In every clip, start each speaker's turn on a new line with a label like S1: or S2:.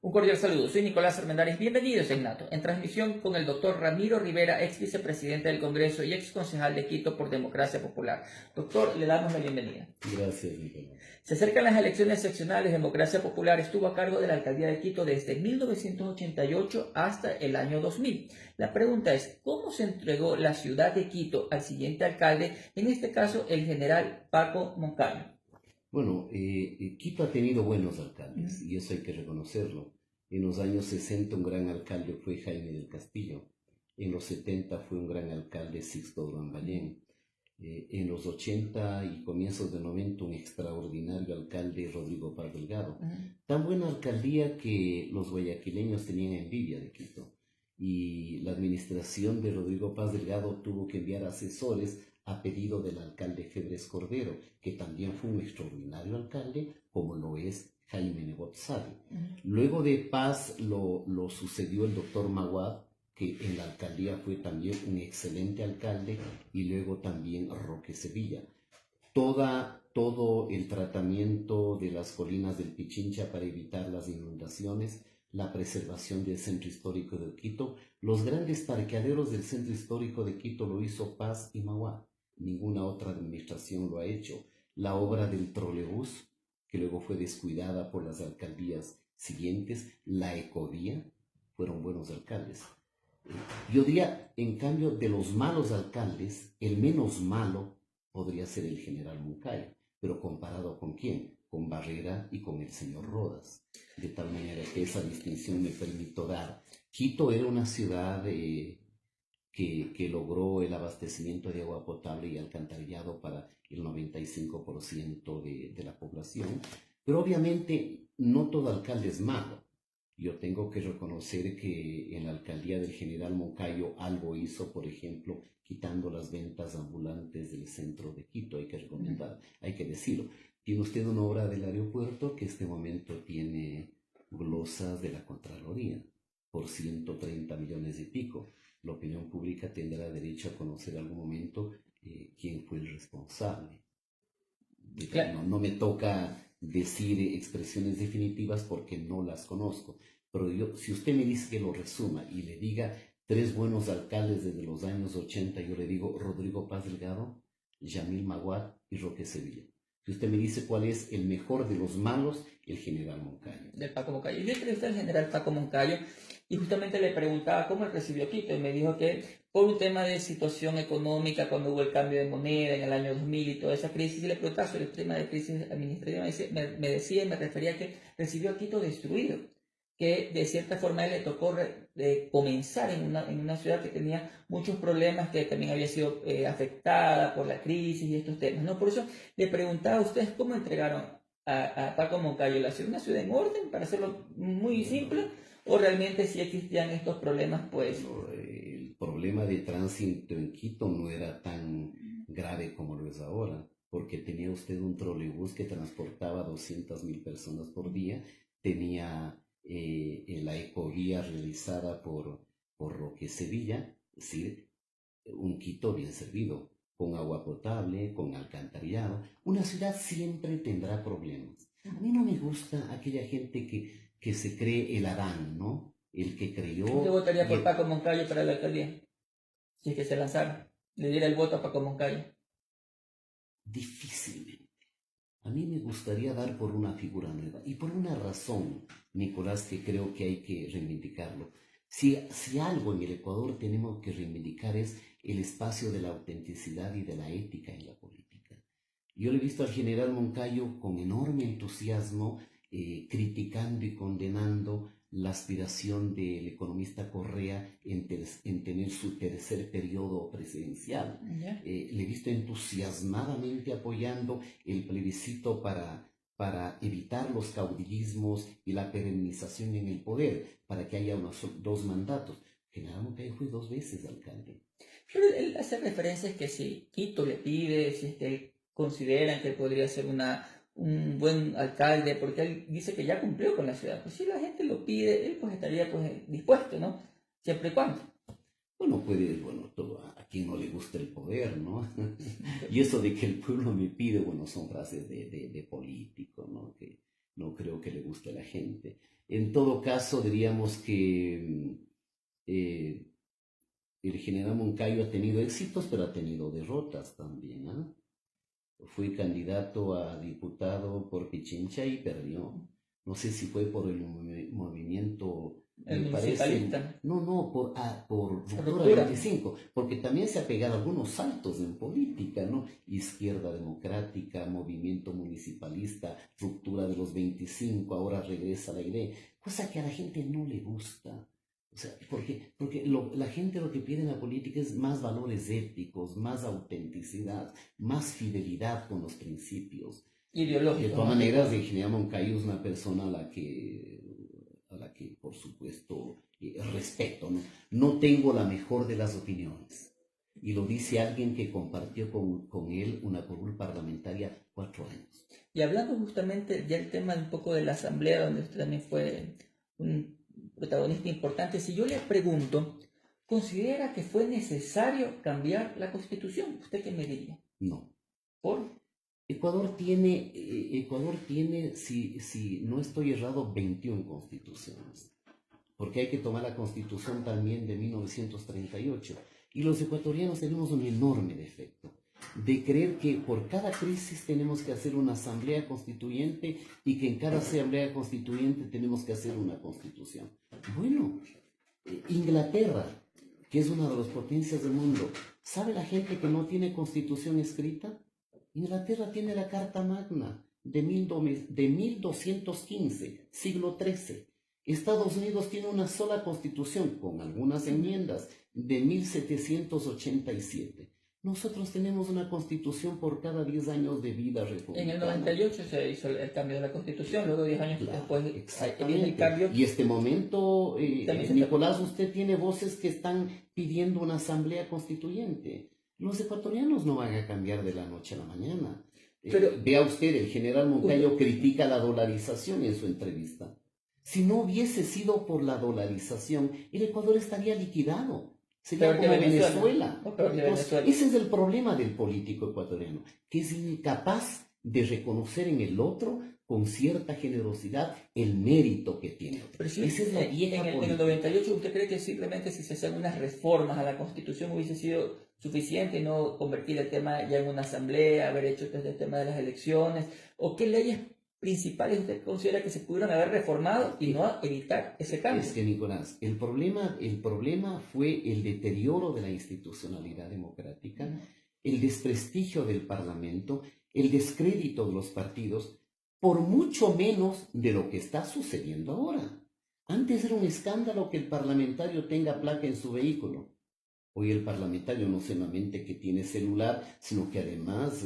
S1: Un cordial saludo, soy Nicolás Armendáriz, bienvenidos a Ignato, en transmisión con el doctor Ramiro Rivera, ex vicepresidente del Congreso y ex concejal de Quito por Democracia Popular. Doctor, le damos la bienvenida.
S2: Gracias, Nicolás.
S1: Se acercan las elecciones seccionales. Democracia Popular estuvo a cargo de la alcaldía de Quito desde 1988 hasta el año 2000. La pregunta es, ¿cómo se entregó la ciudad de Quito al siguiente alcalde, en este caso el general Paco Moncayo?
S2: Bueno, Quito ha tenido buenos alcaldes y eso hay que reconocerlo. En los años 60 un gran alcalde fue Jaime del Castillo. En los 70 fue un gran alcalde Sixto Durán Ballén. En los 80 y comienzos de 90 un extraordinario alcalde Rodrigo Paz Delgado. Tan buena alcaldía que los guayaquileños tenían envidia de Quito. Y la administración de Rodrigo Paz Delgado tuvo que enviar asesores a pedido del alcalde Febres Cordero, que también fue un extraordinario alcalde, como lo es Jaime Nebot Sabe. Luego de Paz lo sucedió el doctor Maguad, que en la alcaldía fue también un excelente alcalde, y luego también Roque Sevilla. Todo el tratamiento de las colinas del Pichincha para evitar las inundaciones, la preservación del centro histórico de Quito, los grandes parqueaderos del centro histórico de Quito lo hizo Paz y Maguad. Ninguna otra administración lo ha hecho. La obra del trolebús, que luego fue descuidada por las alcaldías siguientes, la ecovía, fueron buenos alcaldes. Yo diría, en cambio, de los malos alcaldes, el menos malo podría ser el general Moncayo, pero ¿comparado con quién? Con Barrera y con el señor Rodas. De tal manera que esa distinción me permito dar. Quito era una ciudad que logró el abastecimiento de agua potable y alcantarillado para el 95% de la población, pero obviamente no todo alcalde es malo. Yo tengo que reconocer que en la alcaldía del general Moncayo algo hizo, por ejemplo, quitando las ventas ambulantes del centro de Quito, hay que decirlo. Tiene usted una obra del aeropuerto que en este momento tiene glosas de la Contraloría por 130 millones y pico. La opinión pública tendrá derecho a conocer en algún momento quién fue el responsable. Claro. No me toca decir expresiones definitivas porque no las conozco, pero si usted me dice que lo resuma y le diga 3 buenos alcaldes desde los años 80, yo le digo Rodrigo Paz Delgado, Yamil Maguad y Roque Sevilla. Si usted me dice cuál es el mejor de los malos, el general Moncayo.
S1: Del Paco Moncayo. Yo entrevisté al general Paco Moncayo y justamente le preguntaba cómo él recibió Quito y me dijo que por un tema de situación económica, cuando hubo el cambio de moneda en el año 2000 y toda esa crisis, y le preguntaba sobre el tema de crisis administrativa, me decía y me refería que recibió a Quito destruido, que de cierta forma él le tocó comenzar en una ciudad que tenía muchos problemas, que también había sido afectada por la crisis y estos temas, ¿no? Por eso le preguntaba a ustedes cómo entregaron a Paco Moncayo la ciudad, una ciudad en orden, para hacerlo muy simple, o realmente si existían estos problemas, pues...
S2: El problema de tránsito en Quito no era tan grave como lo es ahora, porque tenía usted un trolebús que transportaba 200.000 personas por día, tenía la ecovía realizada por Roque Sevilla, es decir, un Quito bien servido, con agua potable, con alcantarillado. Una ciudad siempre tendrá problemas. A mí no me gusta aquella gente que se cree el Adán, ¿no? El que creyó...
S1: Yo votaría por Paco Moncayo para la alcaldía, si es que se lanzara, le diera el voto a Paco Moncayo.
S2: Difícilmente. A mí me gustaría dar por una figura nueva y por una razón, Nicolás, que creo que hay que reivindicarlo. Si algo en el Ecuador tenemos que reivindicar es el espacio de la autenticidad y de la ética en la política. Yo le he visto al general Moncayo con enorme entusiasmo criticando y condenando la aspiración del economista Correa en tener su tercer periodo presidencial. Le he visto entusiasmadamente apoyando el plebiscito para evitar los caudillismos y la perennización en el poder, para que haya unos 2 mandatos. General Moncayo fue 2 veces alcalde.
S1: Pero él hace referencias que si Quito le pide, si es que consideran que podría ser un buen alcalde, porque él dice que ya cumplió con la ciudad. Pues si la gente lo pide, él pues estaría pues dispuesto, ¿no? Siempre y cuando.
S2: Bueno, a quien no le gusta el poder, ¿no? Y eso de que el pueblo me pide, bueno, son frases de político, ¿no? Que no creo que le guste a la gente. En todo caso, diríamos que el general Moncayo ha tenido éxitos, pero ha tenido derrotas también, ¿ah? Fue candidato a diputado por Pichincha y perdió. No sé si fue por el movimiento,
S1: El
S2: me parece,
S1: municipalista.
S2: por Ruptura
S1: Ruptura.
S2: 25, porque también se ha pegado algunos saltos en política, ¿no? Izquierda Democrática, movimiento municipalista, Ruptura de los 25, ahora regresa a la idea, cosa que a la gente no le gusta. O sea, porque la gente lo que pide en la política es más valores éticos, más autenticidad, más fidelidad con los principios. De
S1: Ideológico,
S2: todas
S1: más que
S2: maneras,
S1: todo.
S2: el ingeniero Moncayo es una persona a la que por supuesto, respeto, ¿no? No tengo la mejor de las opiniones. Y lo dice alguien que compartió con él una curul parlamentaria 4 años.
S1: Y hablando justamente ya el tema un poco de la asamblea, donde usted también fue un protagonista importante, si yo le pregunto, ¿considera que fue necesario cambiar la constitución? ¿Usted qué me diría?
S2: No.
S1: ¿Por?
S2: Ecuador tiene, si no estoy errado, 21 constituciones, porque hay que tomar la constitución también de 1938. Y los ecuatorianos tenemos un enorme defecto de creer que por cada crisis tenemos que hacer una asamblea constituyente y que en cada asamblea constituyente tenemos que hacer una constitución. Bueno, Inglaterra, que es una de las potencias del mundo, ¿sabe la gente que no tiene constitución escrita? Inglaterra tiene la Carta Magna de 1215, siglo XIII. Estados Unidos tiene una sola constitución, con algunas enmiendas, de 1787. Nosotros tenemos una constitución por cada 10 años de vida republicana.
S1: En el 98 se hizo el cambio de la constitución, luego 10 años
S2: Claro,
S1: después viene el
S2: exactamente.
S1: cambio.
S2: Y este momento,
S1: También
S2: Nicolás, usted tiene voces que están pidiendo una asamblea constituyente. Los ecuatorianos no van a cambiar de la noche a la mañana.
S1: Pero-
S2: Vea usted, el general Moncayo critica la dolarización en su entrevista. Si no hubiese sido por la dolarización, el Ecuador estaría liquidado. Sería
S1: Peor que
S2: como
S1: Venezuela.
S2: Venezuela.
S1: O peor que
S2: Entonces,
S1: Venezuela.
S2: ese es el problema del político ecuatoriano, que es incapaz de reconocer en el otro con cierta generosidad el mérito que tiene.
S1: Pero si
S2: Esa es la vieja
S1: en el
S2: política.
S1: 98, ¿usted cree que simplemente si se hacen unas reformas a la Constitución hubiese sido suficiente y no convertir el tema ya en una asamblea, haber hecho todo el tema de las elecciones? ¿O qué leyes principales usted considera que se pudieron haber reformado y no evitar ese cambio?
S2: Es que, Nicolás, el problema fue el deterioro de la institucionalidad democrática, el desprestigio del Parlamento, el descrédito de los partidos, por mucho menos de lo que está sucediendo ahora. Antes era un escándalo que el parlamentario tenga placa en su vehículo. Hoy el parlamentario no solamente que tiene celular, sino que además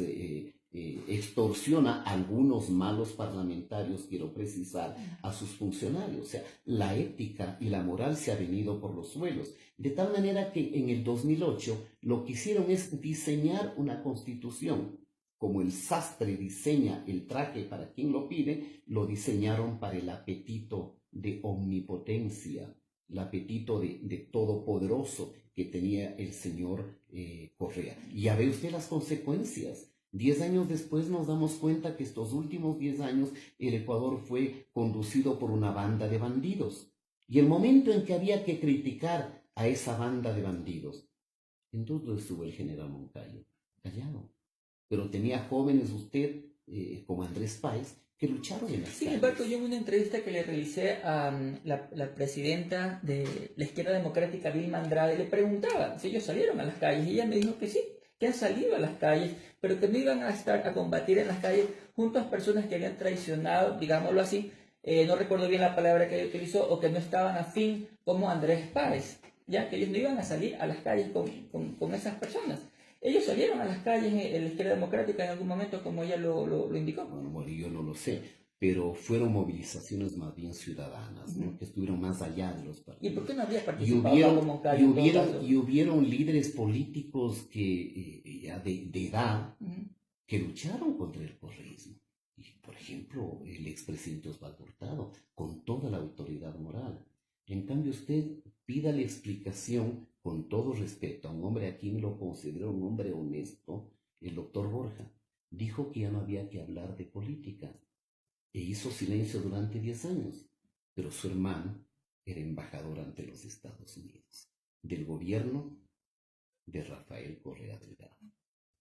S2: extorsiona a algunos malos parlamentarios, quiero precisar, a sus funcionarios. O sea, la ética y la moral se ha venido por los suelos. De tal manera que en el 2008 lo que hicieron es diseñar una constitución. Como el sastre diseña el traje para quien lo pide, lo diseñaron para el apetito de omnipotencia, el apetito de todopoderoso que tenía el señor Correa. Y ya ve usted las consecuencias. 10 años después nos damos cuenta que estos últimos 10 años el Ecuador fue conducido por una banda de bandidos. Y el momento en que había que criticar a esa banda de bandidos, ¿en dónde estuvo el general Moncayo? Callado. Pero tenía jóvenes usted, como Andrés Páez, que lucharon en las
S1: Sin
S2: calles.
S1: embargo, yo en una entrevista que le realicé a la presidenta de la Izquierda Democrática, Vilma Andrade, le preguntaba si ellos salieron a las calles y ella me dijo que sí, que han salido a las calles, pero que no iban a estar a combatir en las calles junto a personas que habían traicionado, digámoslo así, no recuerdo bien la palabra que ella utilizó, o que no estaban afín como Andrés Páez, ya que ellos no iban a salir a las calles con esas personas. Ellos salieron a las calles en la Izquierda Democrática en algún momento, como ella lo indicó.
S2: Bueno, yo no lo sé, pero fueron movilizaciones más bien ciudadanas, ¿no? Que estuvieron más allá de los partidos.
S1: ¿Y por qué no había
S2: Y
S1: participado Pablo Moncayo en todo caso?
S2: hubieron líderes políticos de edad que lucharon contra el correísmo. Y, por ejemplo, el expresidente Osvaldo Hurtado, con toda la autoridad moral. En cambio, usted pídale explicación, con todo respeto, a un hombre a quien lo considero un hombre honesto, el doctor Borja. Dijo que ya no había que hablar de política. e hizo silencio durante 10 años, pero su hermano era embajador ante los Estados Unidos, del gobierno de Rafael Correa Delgado.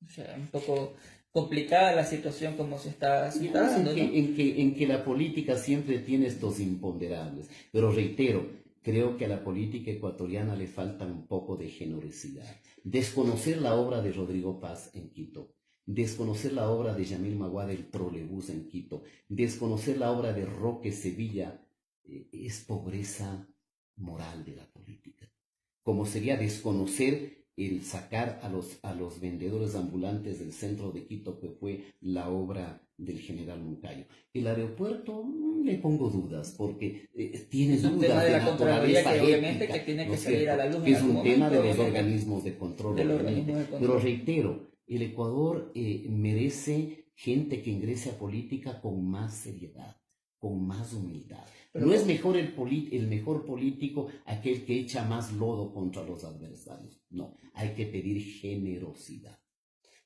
S1: O sea, un poco complicada la situación como se está
S2: Digamos
S1: dando, ¿no?
S2: en que la política siempre tiene estos imponderables, pero reitero, creo que a la política ecuatoriana le falta un poco de generosidad. Desconocer la obra de Rodrigo Paz en Quito, desconocer la obra de Yamil Maguad del Trolebús en Quito, desconocer la obra de Roque Sevilla, es pobreza moral de la política. Como sería desconocer el sacar a los vendedores ambulantes del centro de Quito, que fue la obra del general Moncayo. El aeropuerto le pongo dudas, porque tiene
S1: Es un
S2: dudas
S1: tema de
S2: de
S1: la Contraloría
S2: naturaleza
S1: que obviamente
S2: ética,
S1: que tiene
S2: ¿no
S1: que
S2: es
S1: salir a
S2: cierto?
S1: la luz
S2: Que
S1: en
S2: es
S1: algún
S2: un tema
S1: momento,
S2: de los
S1: obviamente,
S2: organismos de control,
S1: de los
S2: obviamente.
S1: organismos de
S2: Pero
S1: control.
S2: reitero, el Ecuador merece gente que ingrese a política con más seriedad, con más humildad.
S1: Pero
S2: No es mejor el mejor político aquel que echa más lodo contra los adversarios. No, hay que pedir generosidad.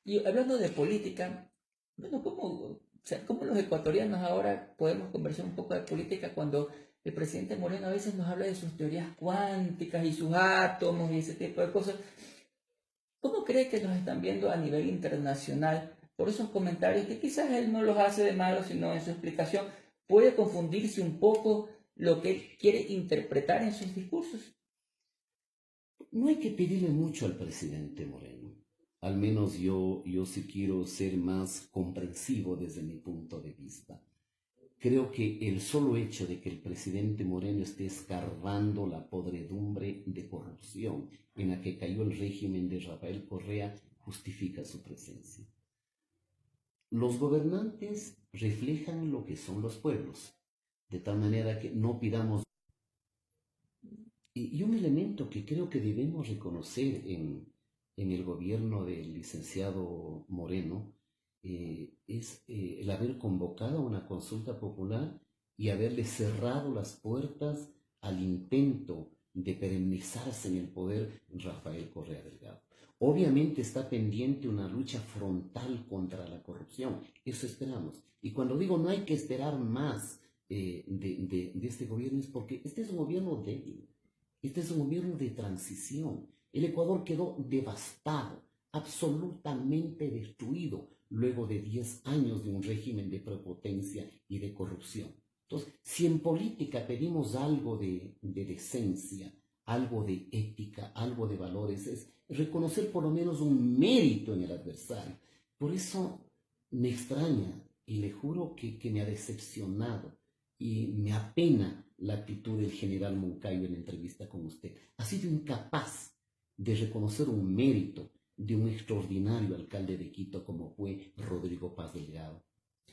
S1: Y hablando de política, bueno, o sea, ¿cómo los ecuatorianos ahora podemos conversar un poco de política cuando el presidente Moreno a veces nos habla de sus teorías cuánticas y sus átomos y ese tipo de cosas? ¿Cómo cree que nos están viendo a nivel internacional por esos comentarios que quizás él no los hace de malo, sino en su explicación puede confundirse un poco lo que él quiere interpretar en sus discursos?
S2: No hay que pedirle mucho al presidente Moreno. Al menos yo sí quiero ser más comprensivo desde mi punto de vista. Creo que el solo hecho de que el presidente Moreno esté escarbando la podredumbre de corrupción en la que cayó el régimen de Rafael Correa justifica su presencia. Los gobernantes reflejan lo que son los pueblos, de tal manera que no pidamos. Y un elemento que creo que debemos reconocer en el gobierno del licenciado Moreno es el haber convocado una consulta popular y haberle cerrado las puertas al intento de perennizarse en el poder Rafael Correa Delgado. Obviamente está pendiente una lucha frontal contra la corrupción, eso esperamos. Y cuando digo no hay que esperar más de este gobierno es porque este es un gobierno débil. Este es un gobierno de transición. El Ecuador quedó devastado, absolutamente destruido, luego de 10 años de un régimen de prepotencia y de corrupción. Entonces, si en política pedimos algo de decencia, algo de ética, algo de valores, es reconocer por lo menos un mérito en el adversario. Por eso me extraña y le juro que me ha decepcionado y me apena la actitud del general Moncayo en la entrevista con usted. Ha sido incapaz de reconocer un mérito de un extraordinario alcalde de Quito como fue Rodrigo Paz Delgado.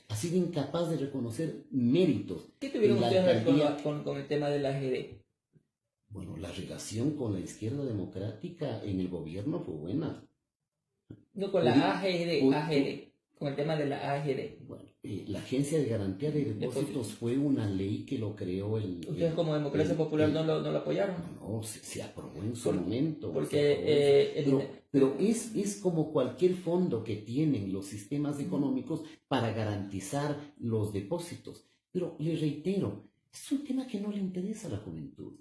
S2: Ha sido incapaz de reconocer méritos.
S1: ¿Qué tuvieron ustedes con el tema de la AGD?
S2: Bueno, la relación con la izquierda democrática en el gobierno fue buena.
S1: No, con la AGD, con el tema de la AGD.
S2: Bueno, la Agencia de Garantía de Depósitos fue una ley que lo creó el...
S1: ¿Ustedes como Democracia Popular no lo apoyaron?
S2: No, se aprobó en su momento.
S1: Porque...
S2: Pero es como cualquier fondo que tienen los sistemas económicos para garantizar los depósitos. Pero le reitero, es un tema que no le interesa a la juventud.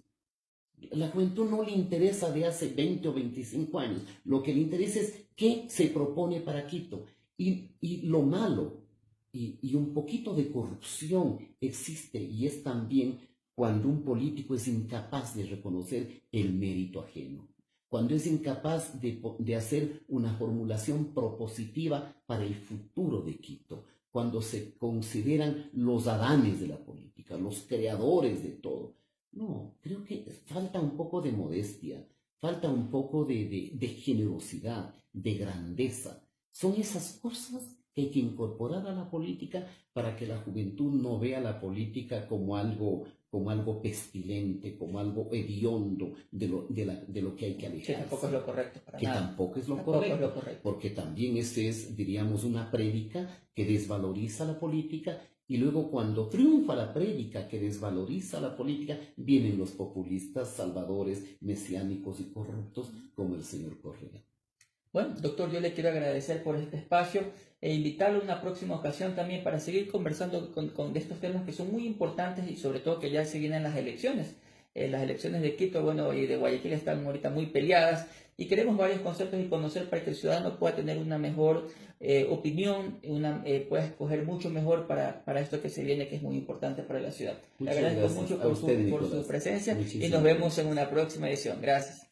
S2: La juventud no le interesa de hace 20 o 25 años. Lo que le interesa es qué se propone para Quito. Y lo malo y un poquito de corrupción existe y es también cuando un político es incapaz de reconocer el mérito ajeno, cuando es incapaz de hacer una formulación propositiva para el futuro de Quito, cuando se consideran los adanes de la política, los creadores de todo. No, creo que falta un poco de modestia, falta un poco de generosidad, de grandeza. Son esas cosas que hay que incorporar a la política para que la juventud no vea la política como algo pestilente, como algo hediondo de lo que hay que alejarse.
S1: Que tampoco es lo correcto para nada.
S2: Tampoco es lo correcto, porque también ese es, diríamos, una prédica que desvaloriza la política y luego cuando triunfa la prédica que desvaloriza la política, vienen los populistas, salvadores, mesiánicos y corruptos como el señor Correa.
S1: Bueno, doctor, yo le quiero agradecer por este espacio e invitarlo a una próxima ocasión también para seguir conversando de estos temas que son muy importantes y sobre todo que ya se vienen las elecciones. Las elecciones de Quito, bueno, y de Guayaquil están ahorita muy peleadas y queremos varios conceptos y conocer para que el ciudadano pueda tener una mejor opinión, pueda escoger mucho mejor para esto que se viene, que es muy importante para la ciudad. Le
S2: Muchas
S1: agradezco
S2: gracias
S1: mucho
S2: a usted,
S1: por su
S2: Nicolás.
S1: presencia y
S2: Muchísimas
S1: nos vemos
S2: gracias.
S1: en una próxima edición. Gracias.